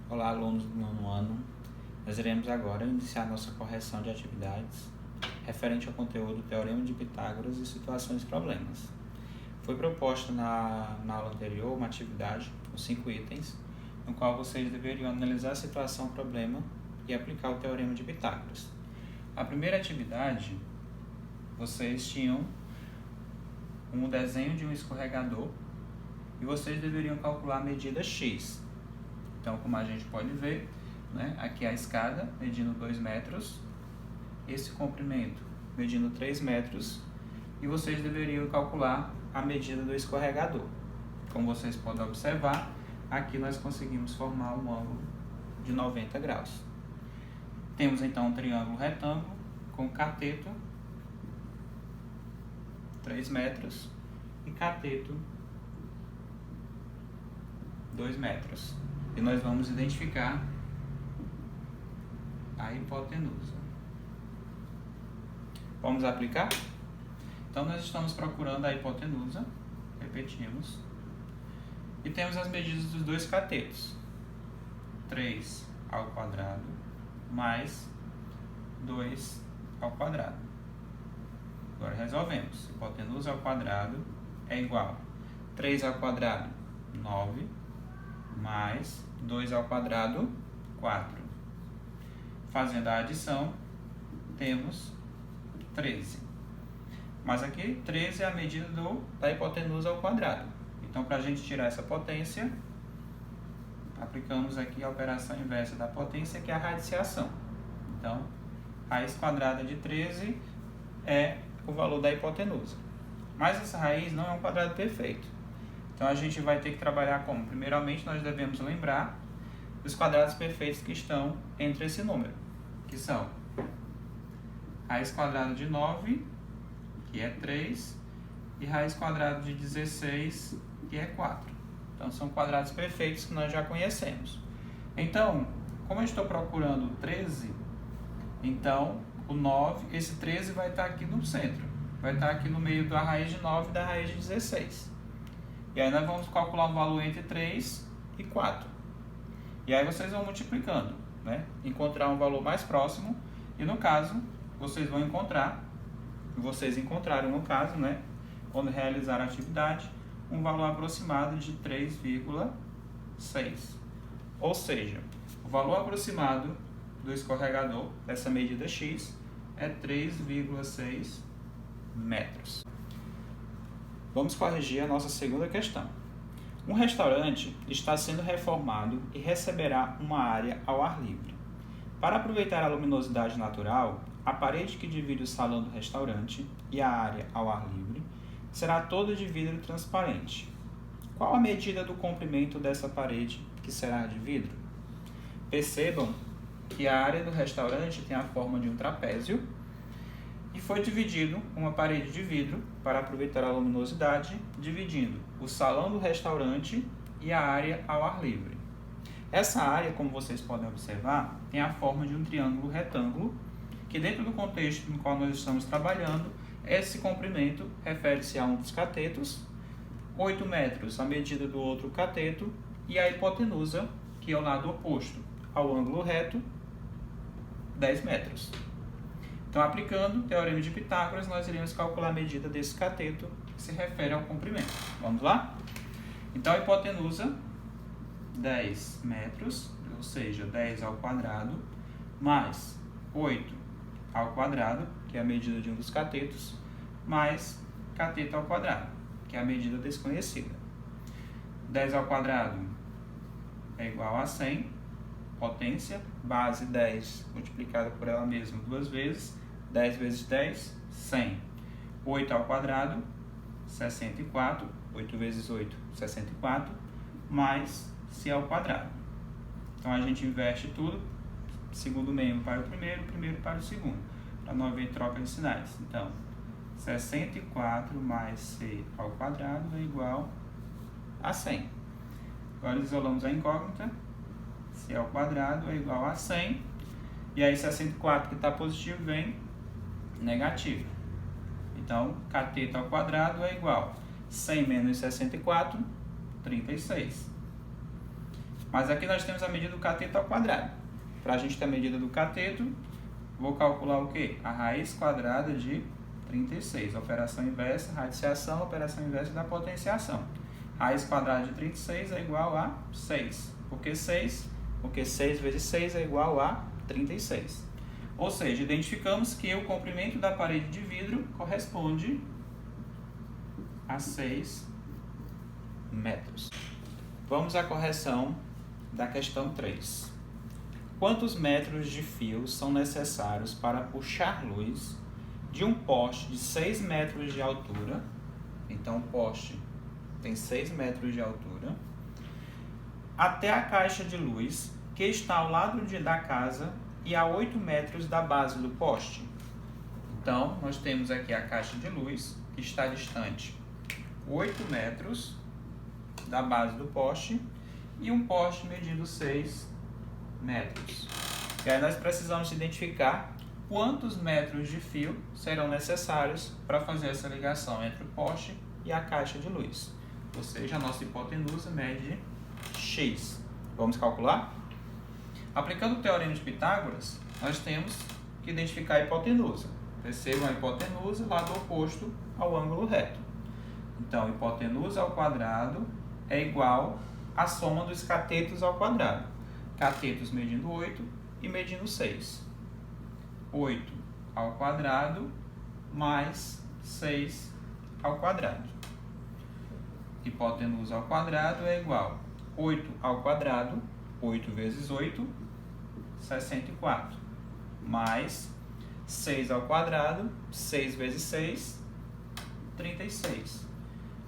Olá, alunos do nono ano. Nós iremos agora iniciar nossa correção de atividades referente ao conteúdo Teorema de Pitágoras e situações e problemas. Foi proposta na aula anterior uma atividade com 5 itens, no qual vocês deveriam analisar a situação, problema e aplicar o Teorema de Pitágoras. A primeira atividade, vocês tinham um desenho de um escorregador e vocês deveriam calcular a medida X. Então, como a gente pode ver, aqui a escada medindo 2 metros, esse comprimento medindo 3 metros, e vocês deveriam calcular a medida do escorregador. Como vocês podem observar, aqui nós conseguimos formar um ângulo de 90 graus. Temos então um triângulo retângulo com cateto 3 metros e cateto 2 metros. E nós vamos identificar a hipotenusa. Vamos aplicar? Então, nós estamos procurando a hipotenusa, repetimos, e temos as medidas dos dois catetos. 3 ao quadrado mais 2 ao quadrado. Agora resolvemos. Hipotenusa ao quadrado é igual a 3 ao quadrado, 9, mais 2 ao quadrado, 4. Fazendo a adição, temos 13. Mas aqui, 13 é a medida da hipotenusa ao quadrado. Então, para a gente tirar essa potência, aplicamos aqui a operação inversa da potência, que é a radiciação. Então, raiz quadrada de 13 é o valor da hipotenusa. Mas essa raiz não é um quadrado perfeito. Então, a gente vai ter que trabalhar como? Primeiramente, nós devemos lembrar dos quadrados perfeitos que estão entre esse número, que são raiz quadrada de 9, que é 3, e raiz quadrada de 16, que é 4. Então, são quadrados perfeitos que nós já conhecemos. Então, como eu estou procurando 13, então, o 9, esse 13 vai estar aqui no centro. Vai estar aqui no meio da raiz de 9 e da raiz de 16. E aí nós vamos calcular um valor entre 3 e 4. E aí vocês vão multiplicando, encontrar um valor mais próximo. E no caso, vocês encontraram no caso, quando realizar a atividade, um valor aproximado de 3,6. Ou seja, o valor aproximado do escorregador, dessa medida X, é 3,6 metros. Vamos corrigir a nossa segunda questão. Um restaurante está sendo reformado e receberá uma área ao ar livre. Para aproveitar a luminosidade natural, a parede que divide o salão do restaurante e a área ao ar livre será toda de vidro transparente. Qual a medida do comprimento dessa parede que será de vidro? Percebam que a área do restaurante tem a forma de um trapézio e foi dividido uma parede de vidro para aproveitar a luminosidade, dividindo o salão do restaurante e a área ao ar livre. Essa área, como vocês podem observar, tem a forma de um triângulo retângulo, que dentro do contexto no qual nós estamos trabalhando, esse comprimento refere-se a um dos catetos, 8 metros a medida do outro cateto, e a hipotenusa, que é o lado oposto ao ângulo reto, 10 metros. Então, aplicando o Teorema de Pitágoras, nós iremos calcular a medida desse cateto, que se refere ao comprimento. Vamos lá? Então, a hipotenusa, 10 metros, ou seja, 10 ao quadrado, mais 8 ao quadrado, que é a medida de um dos catetos, mais cateto ao quadrado, que é a medida desconhecida. 10 ao quadrado é igual a 100, potência, base 10 multiplicada por ela mesma 2 vezes, 10 vezes 10, 100. 8 ao quadrado, 64, 8 vezes 8, 64, mais c ao quadrado. Então, a gente inverte tudo, segundo membro para o primeiro para o segundo, para não haver troca de sinais. Então, 64 mais c ao quadrado é igual a 100. Agora, isolamos a incógnita, c ao quadrado é igual a 100, e aí 64 que está positivo vem negativo. Então, cateto ao quadrado é igual a 100 menos 64, 36. Mas aqui nós temos a medida do cateto ao quadrado. Para a gente ter a medida do cateto, vou calcular o quê? A raiz quadrada de 36. Operação inversa, radiciação, operação inversa da potenciação. Raiz quadrada de 36 é igual a 6. Por que 6? Porque 6 vezes 6 é igual a 36. Ou seja, identificamos que o comprimento da parede de vidro corresponde a 6 metros. Vamos à correção da questão 3. Quantos metros de fio são necessários para puxar luz de um poste de 6 metros de altura? Então, o poste tem 6 metros de altura, até a caixa de luz, que está ao lado da casa e a 8 metros da base do poste. Então, nós temos aqui a caixa de luz, que está distante 8 metros da base do poste, e um poste medindo 6 metros. E aí nós precisamos identificar quantos metros de fio serão necessários para fazer essa ligação entre o poste e a caixa de luz. Ou seja, a nossa hipotenusa mede x. Vamos calcular? Aplicando o teorema de Pitágoras, nós temos que identificar a hipotenusa. Percebam a hipotenusa, lado oposto ao ângulo reto. Então, hipotenusa ao quadrado é igual à soma dos catetos ao quadrado. Catetos medindo 8 e medindo 6. 8 ao quadrado mais 6 ao quadrado. Hipotenusa ao quadrado é igual a 8 ao quadrado, 8 vezes 8, 64. Mais 6 ao quadrado, 6 vezes 6, 36.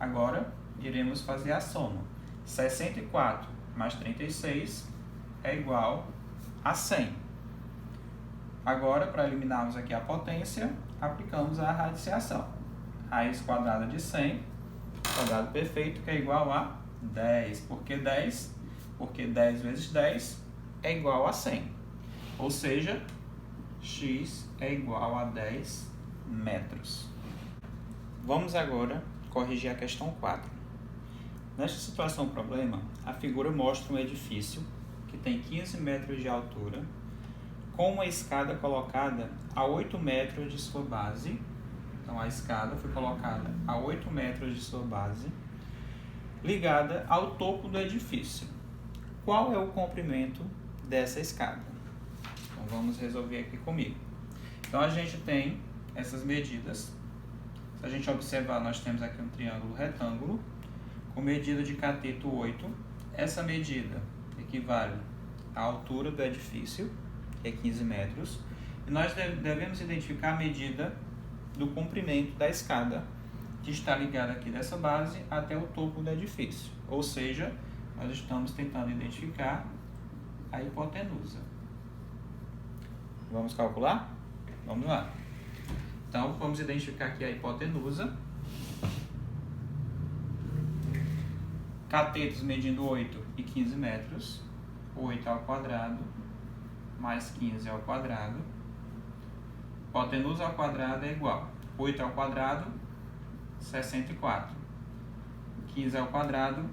Agora, iremos fazer a soma. 64 mais 36 é igual a 100. Agora, para eliminarmos aqui a potência, aplicamos a radiciação. Raiz quadrada de 100, quadrado perfeito, que é igual a 10. Por que 10? Porque 10 vezes 10 é igual a 100. Ou seja, x é igual a 10 metros. Vamos agora corrigir a questão 4. Nesta situação problema, a figura mostra um edifício que tem 15 metros de altura, com uma escada colocada a 8 metros de sua base. Então, a escada foi colocada a 8 metros de sua base, ligada ao topo do edifício. Qual é o comprimento dessa escada? Então, vamos resolver aqui comigo. Então, a gente tem essas medidas. Se a gente observar, nós temos aqui um triângulo retângulo com medida de cateto 8. Essa medida equivale à altura do edifício, que é 15 metros. E nós devemos identificar a medida do comprimento da escada, que está ligada aqui dessa base até o topo do edifício. Ou seja, nós estamos tentando identificar a hipotenusa. Vamos calcular? Vamos lá. Então, vamos identificar aqui a hipotenusa. Catetos medindo 8 e 15 metros. 8 ao quadrado mais 15 ao quadrado. Hipotenusa ao quadrado é igual a 8 ao quadrado, 64. 15 ao quadrado,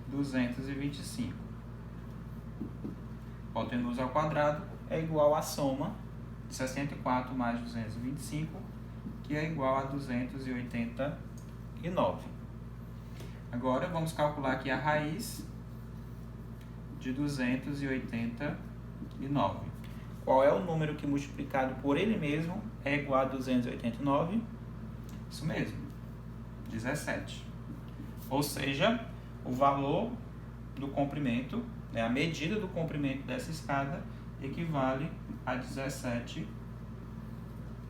225. Hipotenusa ao quadrado é igual à soma de 64 mais 225, que é igual a 289. Agora, vamos calcular aqui a raiz de 289. Qual é o número que multiplicado por ele mesmo é igual a 289? Isso mesmo, 17. Ou seja, o valor do comprimento, a medida do comprimento dessa escada equivale a 17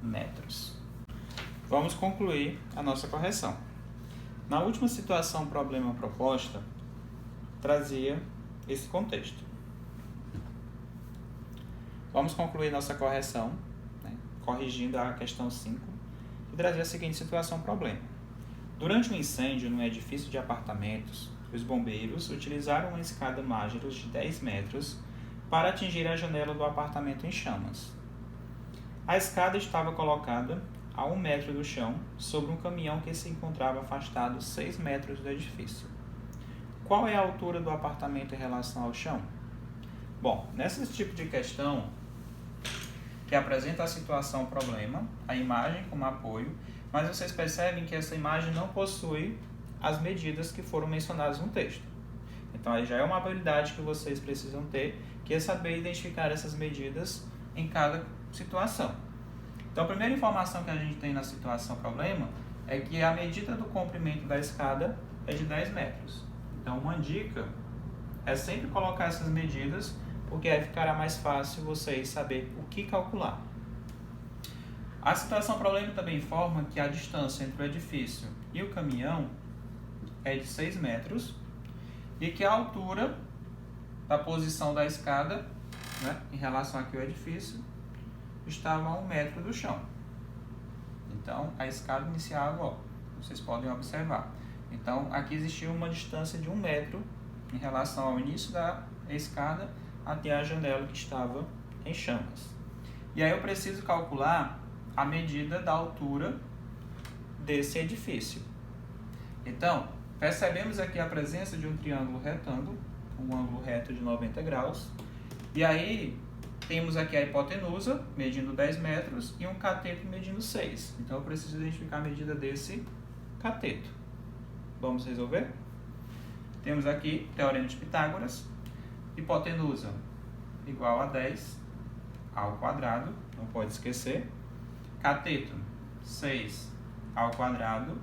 metros. Vamos concluir a nossa correção. Na última situação problema proposta, trazia esse contexto. Vamos concluir nossa correção, corrigindo a questão 5, e trazer a seguinte situação problema. Durante um incêndio num edifício de apartamentos, os bombeiros utilizaram uma escada Mágiros de 10 metros para atingir a janela do apartamento em chamas. A escada estava colocada a 1 metro do chão, sobre um caminhão que se encontrava afastado 6 metros do edifício. qual é a altura do apartamento em relação ao chão? Bom, nesse tipo de questão, que apresenta a situação problema, a imagem como apoio, mas vocês percebem que essa imagem não possui as medidas que foram mencionadas no texto. Então, aí já é uma habilidade que vocês precisam ter, que é saber identificar essas medidas em cada situação. Então, a primeira informação que a gente tem na situação problema é que a medida do comprimento da escada é de 10 metros. Então, uma dica é sempre colocar essas medidas, porque aí ficará mais fácil vocês saber o que calcular. A situação problema também informa que a distância entre o edifício e o caminhão é de 6 metros e que a altura da posição da escada, né, em relação aqui ao edifício, estava a 1 metro do chão. Então, a escada iniciava, ó, vocês podem observar. Então, aqui existia uma distância de 1 metro em relação ao início da escada até a janela que estava em chamas. E aí eu preciso calcular a medida da altura desse edifício. Então, percebemos aqui a presença de um triângulo retângulo, um ângulo reto de 90 graus. E aí, temos aqui a hipotenusa, medindo 10 metros, e um cateto medindo 6. Então, eu preciso identificar a medida desse cateto. Vamos resolver? Temos aqui Teorema de Pitágoras. Hipotenusa igual a 10 ao quadrado, não pode esquecer. Cateto, 6 ao quadrado,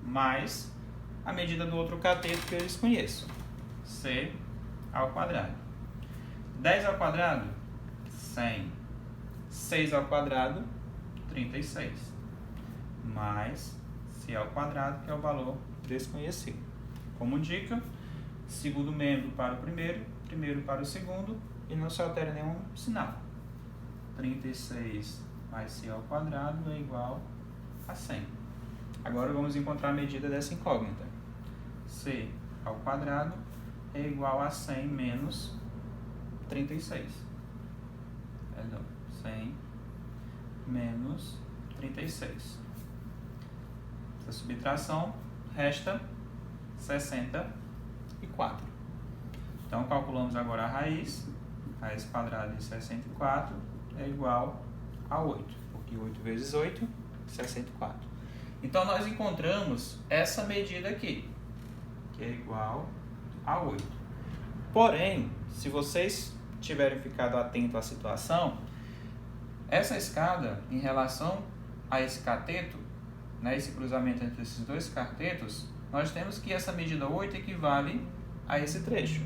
mais a medida do outro cateto que eu desconheço, c ao quadrado. 10 ao quadrado, 100. 6 ao quadrado, 36. Mais c ao quadrado, que é o valor desconhecido. Como dica, segundo membro para o primeiro, primeiro para o segundo, e não se altera nenhum sinal. 36 mais c ao quadrado é igual a 100. Agora vamos encontrar a medida dessa incógnita. C ao quadrado é igual a 100 menos 36. Perdão, 100 menos 36. Essa subtração resta 64. Então, calculamos agora a raiz quadrada de 64 é igual a 8, porque 8 vezes 8, 64. Então, nós encontramos essa medida aqui, que é igual a 8. Porém, se vocês tiverem ficado atentos à situação, essa escada, em relação a esse cateto, né, esse cruzamento entre esses dois catetos, nós temos que essa medida 8 equivale a esse trecho.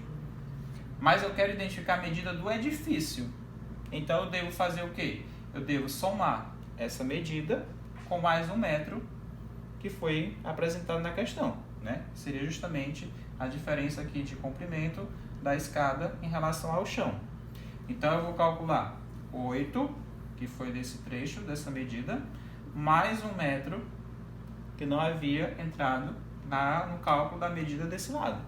Mas eu quero identificar a medida do edifício. Então, eu devo fazer o quê? Eu devo somar essa medida com mais 1 metro que foi apresentado na questão, né? Seria justamente a diferença aqui de comprimento da escada em relação ao chão. Então, eu vou calcular 8, que foi desse trecho, dessa medida, mais 1 metro que não havia entrado no cálculo da medida desse lado.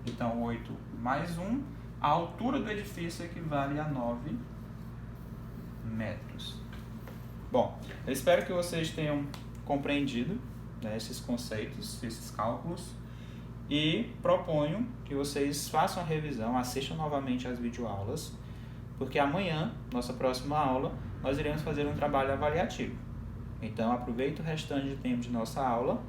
Então, 8 mais 1, a altura do edifício equivale a 9 metros. Bom, eu espero que vocês tenham compreendido, né, esses conceitos, esses cálculos, e proponho que vocês façam a revisão, assistam novamente as videoaulas, porque amanhã, nossa próxima aula, nós iremos fazer um trabalho avaliativo. Então, aproveite o restante de tempo de nossa aula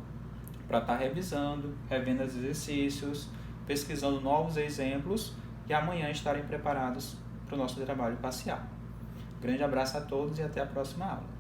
para estar revisando, revendo os exercícios, pesquisando novos exemplos e amanhã estarem preparados para o nosso trabalho parcial. Grande abraço a todos e até a próxima aula.